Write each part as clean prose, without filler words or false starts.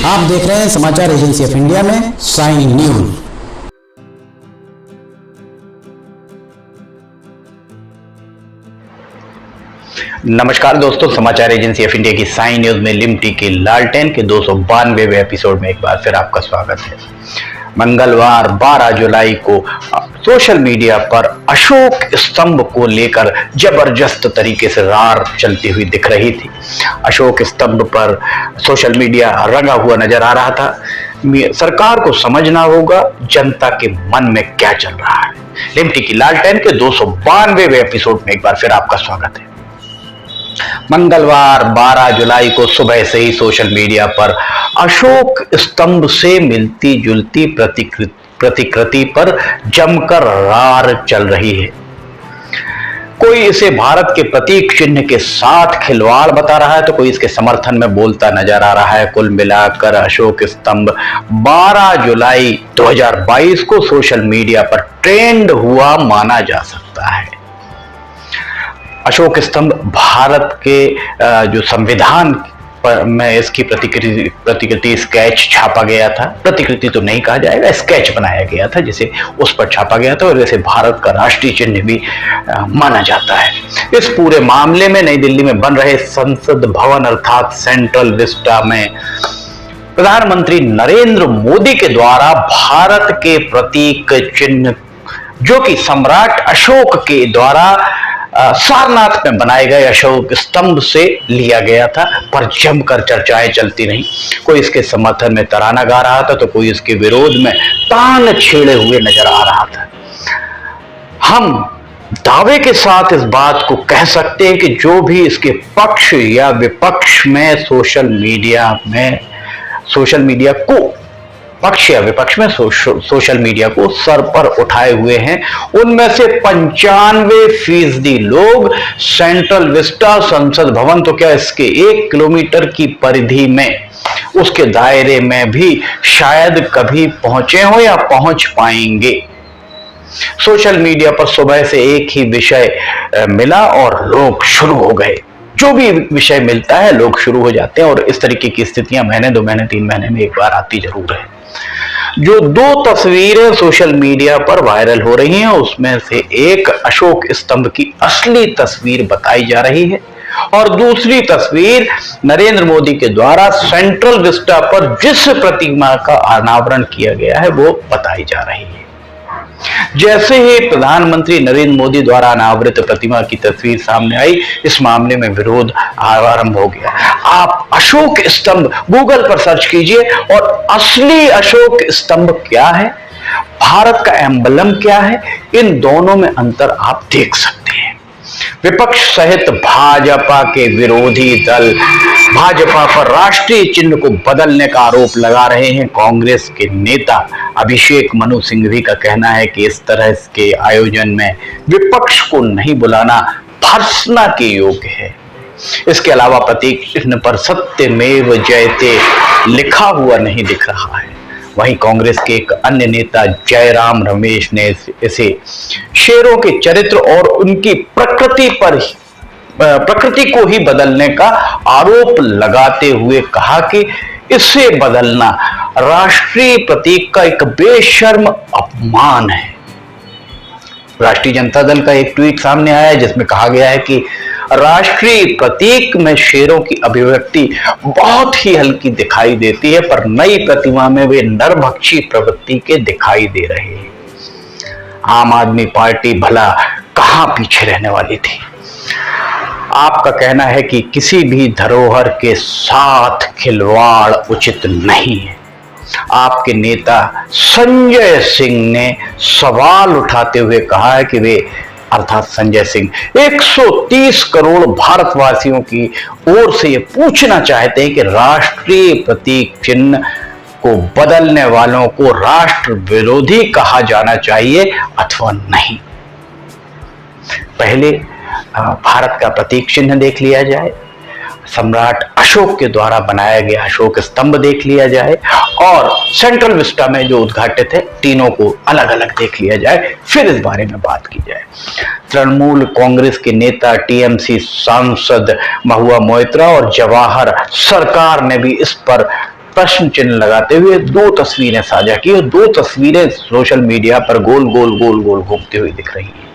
आप देख रहे हैं समाचार एजेंसी ऑफ इंडिया में साइन न्यूज। नमस्कार दोस्तों, समाचार एजेंसी ऑफ इंडिया की साइन न्यूज में लिमटी के लालटेन के 292वें एपिसोड में एक बार फिर आपका स्वागत है। मंगलवार 12 जुलाई को सोशल मीडिया पर अशोक स्तंभ को लेकर जबरदस्त तरीके से रार चलती हुई दिख रही थी। अशोक स्तंभ पर सोशल मीडिया रंगा हुआ नजर आ रहा था। सरकार को समझना होगा जनता के मन में क्या चल रहा है। लिमटी की लालटेन के 292वें एपिसोड में एक बार फिर आपका स्वागत है। मंगलवार 12 जुलाई को सुबह से ही सोशल मीडिया पर अशोक स्तंभ से मिलती जुलती प्रतिकृति पर जमकर रार चल रही है। कोई इसे भारत के प्रतीक चिन्ह के साथ खिलवाड़ बता रहा है तो कोई इसके समर्थन में बोलता नजर आ रहा है। कुल मिलाकर अशोक स्तंभ 12 जुलाई 2022 को सोशल मीडिया पर ट्रेंड हुआ माना जा सकता है। अशोक स्तंभ भारत के जो संविधान में इसकी प्रतिकृति स्केच छापा गया था। प्रतिकृति तो नहीं कहा जाएगा, स्केच बनाया गया था जिसे उस पर छापा गया था और इसे भारत का राष्ट्रीय चिन्ह भी माना जाता है। इस पूरे मामले में नई दिल्ली में बन रहे संसद भवन अर्थात सेंट्रल विस्टा में प्रधानमंत्री नरेंद्र मोदी के द्वारा भारत के प्रतीक चिन्ह जो कि सम्राट अशोक के द्वारा सारनाथ में बनाए गए अशोक स्तंभ से लिया गया था, पर जमकर चर्चाएं चलती रहीं। कोई इसके समर्थन में तराना गा रहा था तो कोई इसके विरोध में तान छेड़े हुए नजर आ रहा था। हम दावे के साथ इस बात को कह सकते हैं कि जो भी इसके पक्ष या विपक्ष में सोशल मीडिया को पक्ष या विपक्ष में सोशल मीडिया को सर पर उठाए हुए हैं, उनमें से 95% लोग सेंट्रल विस्टा संसद भवन तो क्या इसके 1 किलोमीटर की परिधि में उसके दायरे में भी शायद कभी पहुंचे हो या पहुंच पाएंगे। सोशल मीडिया पर सुबह से एक ही विषय मिला और लोग शुरू हो गए। जो भी विषय मिलता है लोग शुरू हो जाते हैं और इस तरीके की स्थितियां महीने 2 महीने 3 महीने में एक बार आती जरूर है। जो 2 तस्वीरें सोशल मीडिया पर वायरल हो रही हैं उसमें से एक अशोक स्तंभ की असली तस्वीर बताई जा रही है और दूसरी तस्वीर नरेंद्र मोदी के द्वारा सेंट्रल विस्टा पर जिस प्रतिमा का अनावरण किया गया है वो बताई जा रही है। जैसे ही प्रधानमंत्री नरेंद्र मोदी द्वारा अनावृत प्रतिमा की तस्वीर सामने आई, इस मामले में विरोध आरंभ हो गया। आप अशोक स्तंभ गूगल पर सर्च कीजिए और असली अशोक स्तंभ क्या है, भारत का एम्बलम क्या है, इन दोनों में अंतर आप देख सकते हैं। विपक्ष सहित भाजपा के विरोधी दल भाजपा पर राष्ट्रीय चिन्ह को बदलने का आरोप लगा रहे हैं। कांग्रेस के नेता अभिषेक मनु सिंघवी का कहना है कि इस तरह के आयोजन में विपक्ष को नहीं बुलाना भर्त्सना के योग्य है। इसके अलावा प्रतीक चिन्ह पर सत्यमेव जयते लिखा हुआ नहीं दिख रहा है। वहीं कांग्रेस के एक अन्य नेता जयराम रमेश ने इसे शेरों के चरित्र और उनकी प्रकृति को ही बदलने का आरोप लगाते हुए कहा कि इसे बदलना राष्ट्रीय प्रतीक का एक बेशर्म अपमान है। राष्ट्रीय जनता दल का एक ट्वीट सामने आया है जिसमें कहा गया है कि राष्ट्रीय प्रतीक में शेरों की अभिव्यक्ति बहुत ही हल्की दिखाई देती है, पर नई प्रतिमा में वे नरभक्षी प्रवृत्ति के दिखाई दे रहे हैं। आम आदमी पार्टी भला कहां पीछे रहने वाली थी। आपका कहना है कि किसी भी धरोहर के साथ खिलवाड़ उचित नहीं है। आपके नेता संजय सिंह ने सवाल उठाते हुए कहा है कि वे अर्थात संजय सिंह 130 करोड़ भारतवासियों की ओर से ये पूछना चाहते हैं कि राष्ट्रीय प्रतीक चिन्ह को बदलने वालों को राष्ट्र विरोधी कहा जाना चाहिए अथवा नहीं। पहले भारत का प्रतीक चिन्ह देख लिया जाए। सम्राट अशोक के द्वारा बनाया गया अशोक स्तंभ देख लिया जाए और सेंट्रल विस्टा में जो उद्घाटित है तीनों को अलग अलग देख लिया जाए, फिर इस बारे में बात की जाए। तृणमूल कांग्रेस के नेता, टीएमसी सांसद महुआ मोइत्रा और जवाहर सरकार ने भी इस पर प्रश्न चिन्ह लगाते हुए दो तस्वीरें साझा की और दो तस्वीरें सोशल मीडिया पर गोल गोल गोल गोल घूमती हुई दिख रही हैं।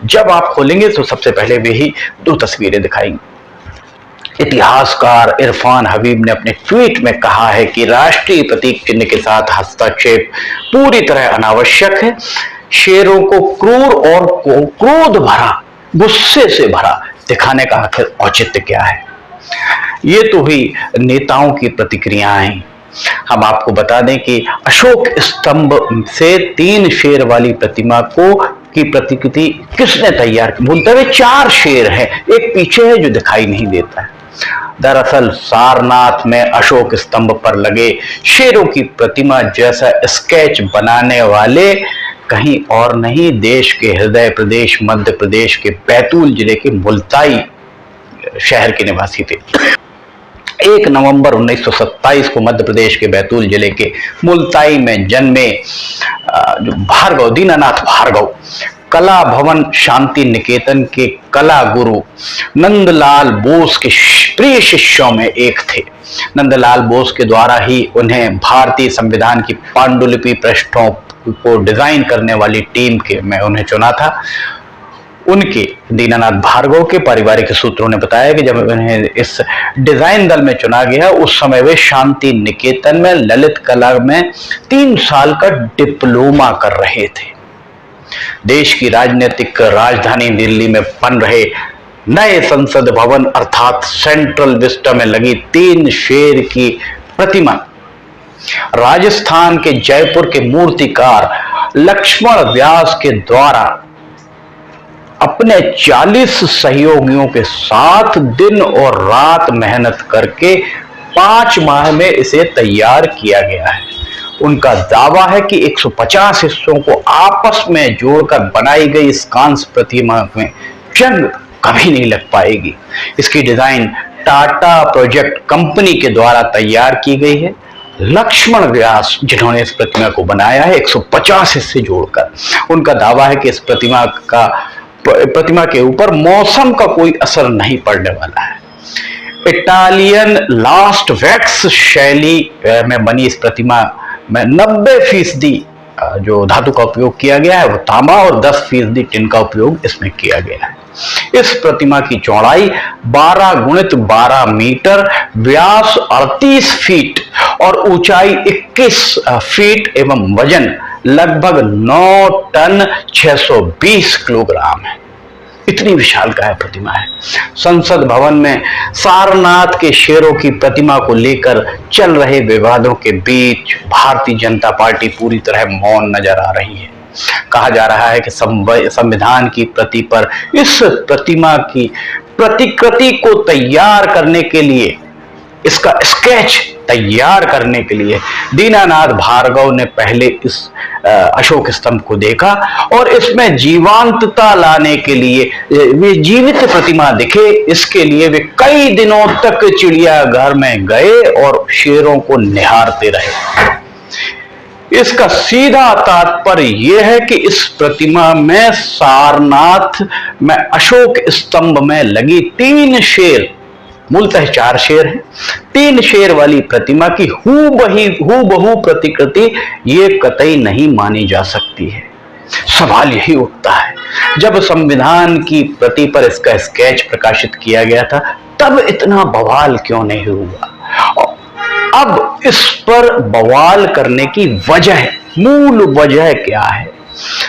जब आप खोलेंगे तो सबसे पहले वे ही दो तस्वीरें दिखाएंगी। इतिहासकार इरफान हबीब ने अपने ट्वीट में कहा है कि राष्ट्रीय प्रतीक चिन्ह के साथ हस्तक्षेप पूरी तरह अनावश्यक है। शेरों को क्रूर और क्रोध भरा, गुस्से से भरा दिखाने का आखिर औचित्य क्या है? ये तो हुई नेताओं की प्रतिक्रियाएं। हम आपको बता दें कि अशोक स्तंभ से 3 शेर वाली प्रतिमा की प्रतिकृति किसने तैयार की? बोलते हुए 4 शेर हैं, एक पीछे है जो दिखाई नहीं देता है। दरअसल सारनाथ में अशोक स्तंभ पर लगे शेरों की प्रतिमा जैसा स्केच बनाने वाले कहीं और नहीं, देश के हृदय प्रदेश मध्य प्रदेश के बैतूल जिले के मुल्ताई शहर के निवासी थे। 1 नवंबर 1927 को मध्य प्रदेश के बैतूल जिले के मुल्ताई में जन्मे भार्गव, दीनानाथ भार्गव कला भवन शांति निकेतन के कला गुरु नंदलाल बोस के प्रिय शिष्यों में एक थे। नंदलाल बोस के द्वारा ही उन्हें भारतीय संविधान की पांडुलिपि पृष्ठों को डिजाइन करने वाली टीम के में उन्हें चुना था। उनके दीनानाथ भार्गव के पारिवारिक सूत्रों ने बताया कि जब उन्हें इस डिजाइन दल में चुना गया उस समय वे शांति निकेतन में ललित कला में 3 साल का डिप्लोमा कर रहे थे। देश की राजनीतिक राजधानी दिल्ली में बन रहे नए संसद भवन अर्थात सेंट्रल विस्टा में लगी 3 शेर की प्रतिमा राजस्थान के जयपुर के मूर्तिकार लक्ष्मण व्यास के द्वारा अपने 40 सहयोगियों के साथ दिन और रात मेहनत करके 5 माह में इसे तैयार किया गया है। उनका दावा है कि 150 हिस्सों को आपस में जोड़कर बनाई गई इस कांस्य प्रतिमा में जंग कभी नहीं लग पाएगी। इसकी डिजाइन टाटा प्रोजेक्ट कंपनी के द्वारा तैयार की गई है। लक्ष्मण व्यास जिन्होंने इस प्रतिमा को बनाया है 150 हिस्से जोड़कर, उनका दावा है कि इस प्रतिमा के ऊपर मौसम का कोई असर नहीं पड़ने वाला है। इटालियन लास्ट वैक्स शैली में बनी इस प्रतिमा में 90% जो धातु का उपयोग किया गया है वो तांबा और 10% टिन का उपयोग इसमें किया गया है। इस प्रतिमा की चौड़ाई 12 × 12 मीटर, व्यास 38 फीट और ऊंचाई 21 फीट एवं वजन लगभग 9 टन 620 किलोग्राम है। इतनी विशालकाय प्रतिमा है। संसद भवन में सारनाथ के शेरों की प्रतिमा को लेकर चल रहे विवादों के बीच भारतीय जनता पार्टी पूरी तरह मौन नजर आ रही है। कहा जा रहा है कि संविधान की प्रति पर इस प्रतिमा की प्रतिकृति को तैयार करने के लिए, इसका स्केच तैयार करने के लिए दीनानाथ भार्गव ने पहले इस अशोक स्तंभ को देखा और इसमें जीवंतता लाने के लिए, वे जीवित प्रतिमा दिखे इसके लिए वे कई दिनों तक चिड़ियाघर में गए और शेरों को निहारते रहे। इसका सीधा तात्पर्य यह है कि इस प्रतिमा में सारनाथ में अशोक स्तंभ में लगी 3 शेर, मूलतः 4 शेर हैं, 3 शेर वाली प्रतिमा की हूबहू प्रतिकृति ये कतई नहीं मानी जा सकती है। सवाल यही उठता है, जब संविधान की प्रति पर इसका स्केच प्रकाशित किया गया था तब इतना बवाल क्यों नहीं हुआ? अब इस पर बवाल करने की वजह, मूल वजह क्या है?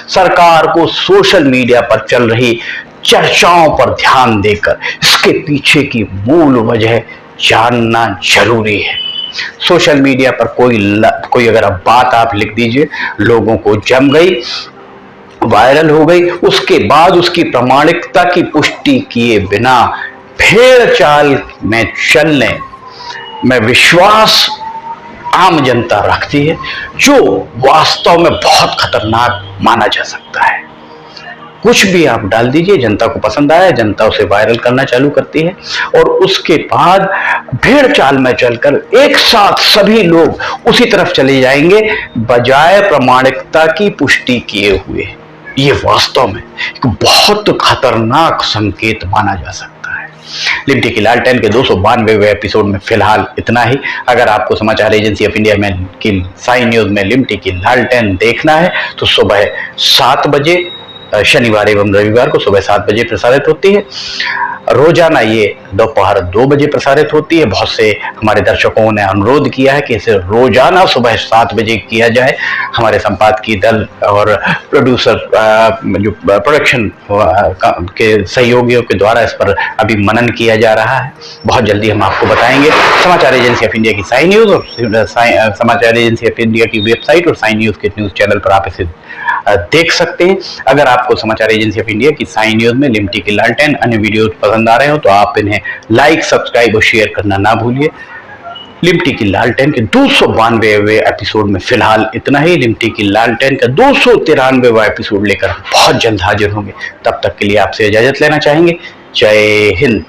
सरकार को सोशल मीडिया पर चल रही चर्चाओं पर ध्यान देकर इसके पीछे की मूल वजह जानना जरूरी है। सोशल मीडिया पर कोई अगर अब बात आप लिख दीजिए, लोगों को जम गई, वायरल हो गई, उसके बाद उसकी प्रामाणिकता की पुष्टि किए बिना भेड़ चाल में चलने में विश्वास आम जनता रखती है, जो वास्तव में बहुत खतरनाक माना जा सकता है। कुछ भी आप डाल दीजिए, जनता को पसंद आया, जनता उसे वायरल करना चालू करती है और उसके बाद भेड़ चाल में चलकर एक साथ सभी लोग उसी तरफ चले जाएंगे बजाय प्रामाणिकता की पुष्टि किए हुए। ये वास्तव में एक बहुत खतरनाक संकेत माना जा सकता है। लिमटी की लालटेन के 292वें एपिसोड में फिलहाल इतना ही। अगर आपको समाचार एजेंसी ऑफ इंडिया में की साई न्यूज में लिमटी की लालटेन देखना है तो सुबह 7 बजे, शनिवार एवं रविवार को सुबह 7 बजे प्रसारित होती है। रोजाना ये दोपहर 2 बजे प्रसारित होती है। बहुत से हमारे दर्शकों ने अनुरोध किया है कि इसे रोजाना सुबह 7 बजे किया जाए। हमारे संपादकीय दल और प्रोड्यूसर जो प्रोडक्शन के सहयोगियों के द्वारा इस पर अभी मनन किया जा रहा है। बहुत जल्दी हम आपको बताएंगे। समाचार एजेंसी ऑफ इंडिया की साई न्यूज और समाचार एजेंसी ऑफ इंडिया की वेबसाइट और साई न्यूज के न्यूज चैनल पर आप इसे देख सकते हैं। अगर आपको समाचार एजेंसी ऑफ इंडिया की साई न्यूज में लिमटी की लालटेन अन्य वीडियो पसंद आ रहे हो तो आप इन्हें लाइक, सब्सक्राइब और शेयर करना ना भूलिए। लिमटी की लालटेन के 292वें एपिसोड में फिलहाल इतना ही। लिमटी की लालटेन का 293वां एपिसोड लेकर बहुत जल्द हाजिर होंगे। तब तक के लिए आपसे इजाजत लेना चाहेंगे। जय हिंद।